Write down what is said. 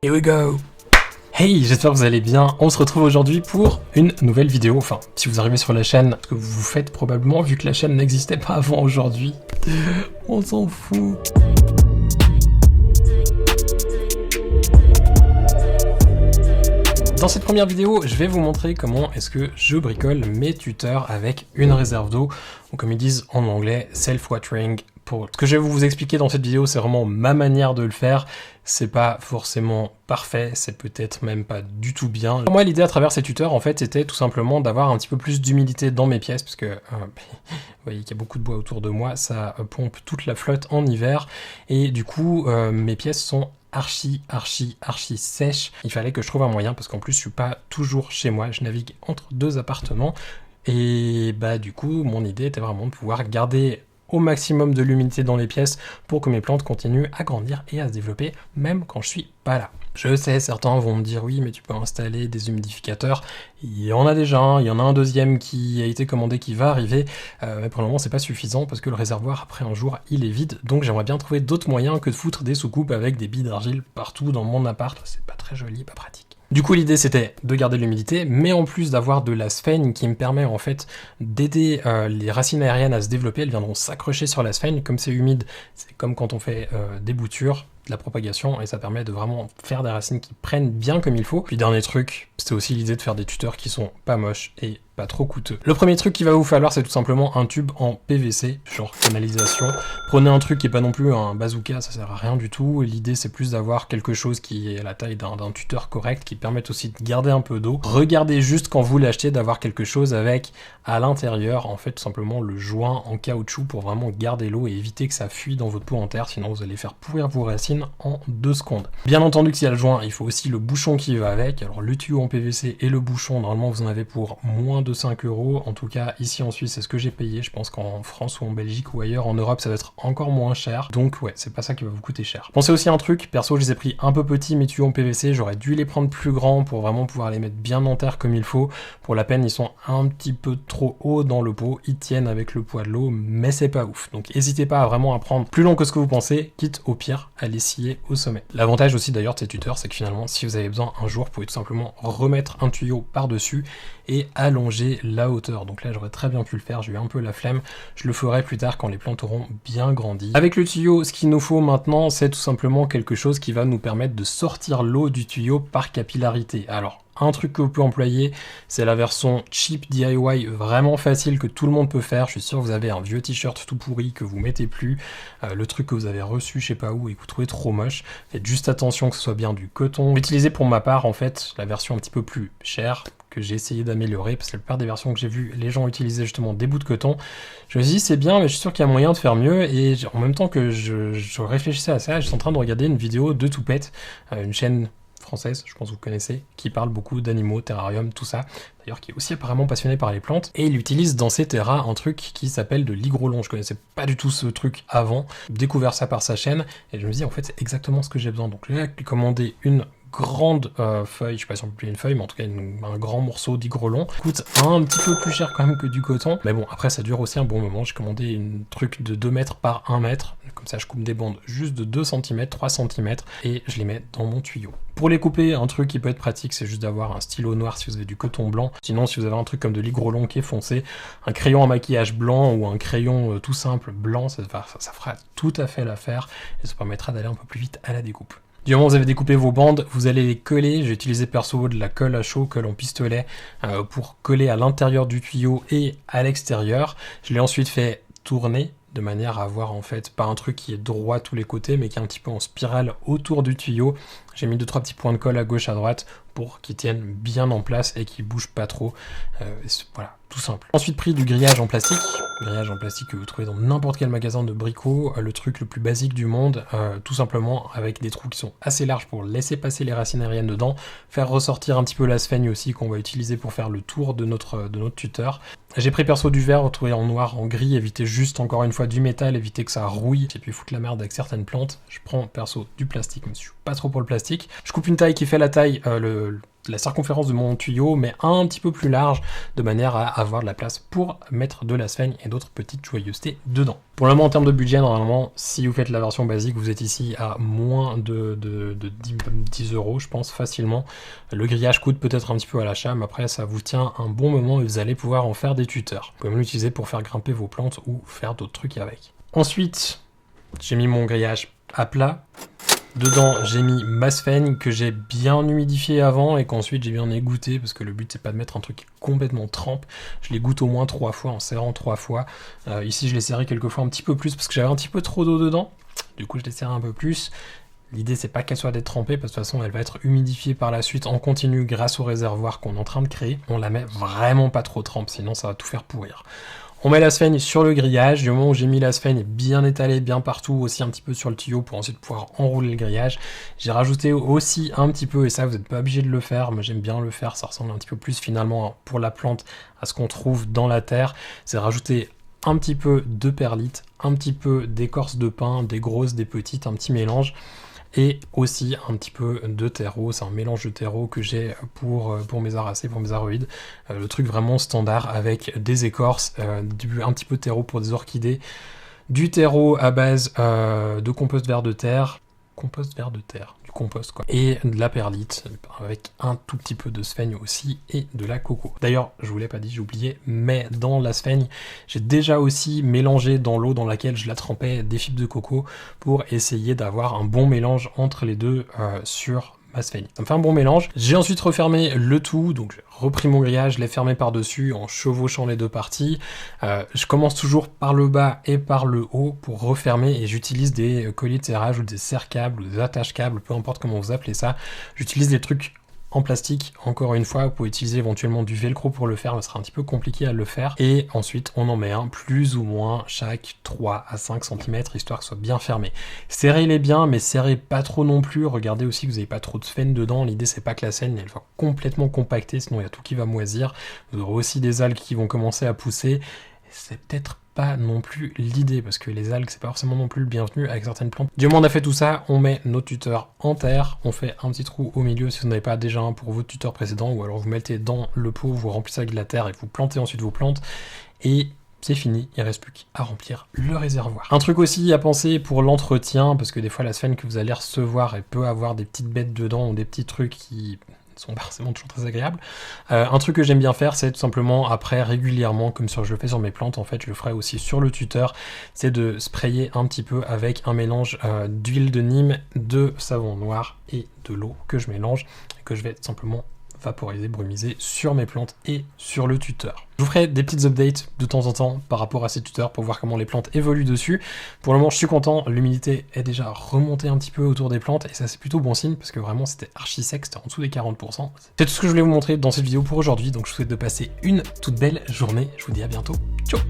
Here we go! Hey, j'espère que vous allez bien. On se retrouve aujourd'hui pour une nouvelle vidéo. Enfin, si vous arrivez sur la chaîne, ce que vous faites probablement vu que la chaîne n'existait pas avant aujourd'hui. On s'en fout. Dans cette première vidéo, je vais vous montrer comment est-ce que je bricole mes tuteurs avec une réserve d'eau, ou comme ils disent en anglais, self-watering. Ce que je vais vous expliquer dans cette vidéo, c'est vraiment ma manière de le faire. C'est pas forcément parfait, c'est peut-être même pas du tout bien. Pour moi, l'idée à travers ces tuteurs, en fait, c'était tout simplement d'avoir un petit peu plus d'humidité dans mes pièces, parce que vous voyez qu'il y a beaucoup de bois autour de moi, ça pompe toute la flotte en hiver, et du coup, mes pièces sont archi sèches. Il fallait que je trouve un moyen, parce qu'en plus, je suis pas toujours chez moi, je navigue entre deux appartements, et bah du coup, mon idée était vraiment de pouvoir garder au maximum de l'humidité dans les pièces pour que mes plantes continuent à grandir et à se développer même quand je suis pas là. Je sais, certains vont me dire oui, mais tu peux installer des humidificateurs. Il y en a déjà un, il y en a un deuxième qui a été commandé qui va arriver, mais pour le moment c'est pas suffisant parce que le réservoir après un jour il est vide, donc j'aimerais bien trouver d'autres moyens que de foutre des soucoupes avec des billes d'argile partout dans mon appart. C'est pas très joli, pas pratique. Du coup, l'idée c'était de garder l'humidité, mais en plus d'avoir de la sphène qui me permet en fait d'aider les racines aériennes à se développer. Elles viendront s'accrocher sur la sphène. Comme c'est humide, c'est comme quand on fait des boutures, de la propagation, et ça permet de vraiment faire des racines qui prennent bien comme il faut. Puis dernier truc, c'était aussi l'idée de faire des tuteurs qui sont pas moches et pas trop coûteux. Le premier truc qu'il va vous falloir, c'est tout simplement un tube en PVC, genre canalisation. Prenez un truc qui est pas non plus un bazooka, ça sert à rien du tout. L'idée c'est plus d'avoir quelque chose qui est à la taille d'un tuteur correct, qui permette aussi de garder un peu d'eau. Regardez juste quand vous l'achetez d'avoir quelque chose avec à l'intérieur, en fait tout simplement le joint en caoutchouc pour vraiment garder l'eau et éviter que ça fuit dans votre pot en terre, sinon vous allez faire pourrir vos racines en 2 secondes. Bien entendu que s'il y a le joint, il faut aussi le bouchon qui va avec. Alors le tuyau en PVC et le bouchon, normalement vous en avez pour moins de 5 €. En tout cas, ici en Suisse, c'est ce que j'ai payé. Je pense qu'en France ou en Belgique ou ailleurs, en Europe, ça va être encore moins cher. Donc ouais, c'est pas ça qui va vous coûter cher. Pensez aussi à un truc, perso, je les ai pris un peu petits, mes tuyaux en PVC. J'aurais dû les prendre plus grands pour vraiment pouvoir les mettre bien en terre comme il faut. Pour la peine, ils sont un petit peu trop hauts dans le pot. Ils tiennent avec le poids de l'eau, mais c'est pas ouf. Donc n'hésitez pas à vraiment à prendre plus long que ce que vous pensez, quitte au pire à les scier au sommet. L'avantage aussi d'ailleurs de ces tuteurs, c'est que finalement, si vous avez besoin un jour, vous pouvez tout simplement remettre un tuyau par-dessus et allonger la hauteur. Donc là, j'aurais très bien pu le faire, j'ai eu un peu la flemme. Je le ferai plus tard quand les plantes auront bien grandi. Avec le tuyau, ce qu'il nous faut maintenant, c'est tout simplement quelque chose qui va nous permettre de sortir l'eau du tuyau par capillarité. Alors, un truc que vous pouvez employer, c'est la version cheap DIY, vraiment facile, que tout le monde peut faire. Je suis sûr que vous avez un vieux t-shirt tout pourri que vous mettez plus, le truc que vous avez reçu je sais pas où et que vous trouvez trop moche. Faites juste attention que ce soit bien du coton. Utilisez pour ma part en fait la version un petit peu plus chère, que j'ai essayé d'améliorer, parce que la plupart des versions que j'ai vues, les gens utilisaient justement des bouts de coton. Je me suis dit c'est bien, mais je suis sûr qu'il y a moyen de faire mieux, et en même temps que je réfléchissais à ça, je suis en train de regarder une vidéo de Toupette, une chaîne française, je pense que vous connaissez, qui parle beaucoup d'animaux, terrarium, tout ça, d'ailleurs qui est aussi apparemment passionné par les plantes, et il utilise dans ses terras un truc qui s'appelle de l'hygrolon. Je connaissais pas du tout ce truc avant, découvert ça par sa chaîne, et je me dis en fait c'est exactement ce que j'ai besoin. Donc j'ai commandé une grande feuille, je sais pas si on peut appeler une feuille, mais en tout cas un grand morceau d'hygrolon. Coûte un petit peu plus cher quand même que du coton, mais bon, après ça dure aussi un bon moment. J'ai commandé une truc de 2 mètres par 1 mètre, comme ça je coupe des bandes juste de 2 cm, 3 cm, et je les mets dans mon tuyau. Pour les couper, un truc qui peut être pratique, c'est juste d'avoir un stylo noir si vous avez du coton blanc. Sinon, si vous avez un truc comme de l'hygrolon qui est foncé, un crayon à maquillage blanc ou un crayon tout simple blanc, ça fera tout à fait l'affaire, et ça permettra d'aller un peu plus vite à la découpe. Du moment où vous avez découpé vos bandes, vous allez les coller. J'ai utilisé perso de la colle à chaud, colle en pistolet, pour coller à l'intérieur du tuyau et à l'extérieur. Je l'ai ensuite fait tourner de manière à avoir en fait pas un truc qui est droit tous les côtés, mais qui est un petit peu en spirale autour du tuyau. J'ai mis 2-3 petits points de colle à gauche à droite pour qu'ils tiennent bien en place et qu'ils bougent pas trop. Voilà, tout simple. Ensuite pris du grillage en plastique que vous trouvez dans n'importe quel magasin de bricots, le truc le plus basique du monde, tout simplement avec des trous qui sont assez larges pour laisser passer les racines aériennes dedans, faire ressortir un petit peu la sphène aussi qu'on va utiliser pour faire le tour de notre tuteur. J'ai pris perso du verre, retrouvé en noir, en gris, éviter juste encore une fois du métal, éviter que ça rouille et puis foutre la merde avec certaines plantes. Je prends perso du plastique, mais je suis pas trop pour le plastique. Je coupe une taille qui fait la taille, la circonférence de mon tuyau, mais un petit peu plus large, de manière à avoir de la place pour mettre de la sphène et d'autres petites joyeusetés dedans. Pour le moment, en termes de budget, normalement, si vous faites la version basique, vous êtes ici à moins de 10 €, je pense, facilement. Le grillage coûte peut-être un petit peu à l'achat, mais après, ça vous tient un bon moment et vous allez pouvoir en faire des tuteurs. Vous pouvez même l'utiliser pour faire grimper vos plantes ou faire d'autres trucs avec. Ensuite, j'ai mis mon grillage à plat. Dedans, j'ai mis ma sphène que j'ai bien humidifié avant et qu'ensuite j'ai bien égoutté, parce que le but c'est pas de mettre un truc complètement trempe. Je l'égoutte au moins 3 fois en serrant 3 fois. Ici je l'ai serré quelques fois un petit peu plus parce que j'avais un petit peu trop d'eau dedans. Du coup je l'ai serré un peu plus. L'idée c'est pas qu'elle soit détrempée parce que de toute façon elle va être humidifiée par la suite en continu grâce au réservoir qu'on est en train de créer. On la met vraiment pas trop trempe, sinon ça va tout faire pourrir. On met la sphène sur le grillage. Du moment où j'ai mis la sphène bien étalée, bien partout, aussi un petit peu sur le tuyau pour ensuite pouvoir enrouler le grillage, j'ai rajouté aussi un petit peu, et ça vous n'êtes pas obligé de le faire, mais j'aime bien le faire, ça ressemble un petit peu plus finalement pour la plante à ce qu'on trouve dans la terre, c'est rajouter un petit peu de perlite, un petit peu d'écorce de pin, des grosses, des petites, un petit mélange. Et aussi un petit peu de terreau, c'est un mélange de terreau que j'ai pour mes aracées, pour mes aroïdes. Le truc vraiment standard avec des écorces, un petit peu de terreau pour des orchidées, du terreau à base de compost vert de terre, du compost quoi, et de la perlite avec un tout petit peu de sphène aussi et de la coco. D'ailleurs, je vous l'ai pas dit, j'ai oublié, mais dans la sphène, j'ai déjà aussi mélangé dans l'eau dans laquelle je la trempais des fibres de coco pour essayer d'avoir un bon mélange entre les deux sur ma sphène. Ça me fait un bon mélange. J'ai ensuite refermé le tout, donc j'ai repris mon grillage, je l'ai fermé par-dessus en chevauchant les deux parties. Je commence toujours par le bas et par le haut pour refermer et j'utilise des colliers de serrage ou des serre-câbles ou des attache-câbles, peu importe comment vous appelez ça. J'utilise des trucs en plastique, encore une fois, vous pouvez utiliser éventuellement du velcro pour le faire, mais ce sera un petit peu compliqué à le faire. Et ensuite, on en met un plus ou moins chaque 3 à 5 cm, histoire que ce soit bien fermé. Serrez-les bien, mais serrez pas trop non plus. Regardez aussi que vous n'avez pas trop de sphène dedans. L'idée, c'est pas que la sphène elle soit complètement compactée, sinon il y a tout qui va moisir. Vous aurez aussi des algues qui vont commencer à pousser. C'est peut-être pas non plus l'idée, parce que les algues, c'est pas forcément non plus le bienvenu avec certaines plantes. Du moment où on a fait tout ça, on met nos tuteurs en terre, on fait un petit trou au milieu si vous n'avez pas déjà un pour votre tuteur précédent, ou alors vous mettez dans le pot, vous remplissez avec de la terre et vous plantez ensuite vos plantes, et c'est fini, il reste plus qu'à remplir le réservoir. Un truc aussi à penser pour l'entretien, parce que des fois la sphène que vous allez recevoir, elle peut avoir des petites bêtes dedans, ou des petits trucs qui sont forcément toujours très agréables. Un truc que j'aime bien faire, c'est tout simplement après régulièrement, comme je le fais sur mes plantes, en fait je le ferai aussi sur le tuteur, c'est de sprayer un petit peu avec un mélange d'huile de Nîmes, de savon noir et de l'eau que je mélange et que je vais tout simplement vaporiser, brumiser sur mes plantes et sur le tuteur. Je vous ferai des petites updates de temps en temps par rapport à ces tuteurs pour voir comment les plantes évoluent dessus. Pour le moment, je suis content, l'humidité est déjà remontée un petit peu autour des plantes et ça c'est plutôt bon signe parce que vraiment c'était archi sec, c'était en dessous des 40%. C'est tout ce que je voulais vous montrer dans cette vidéo pour aujourd'hui, donc je vous souhaite de passer une toute belle journée. Je vous dis à bientôt. Ciao!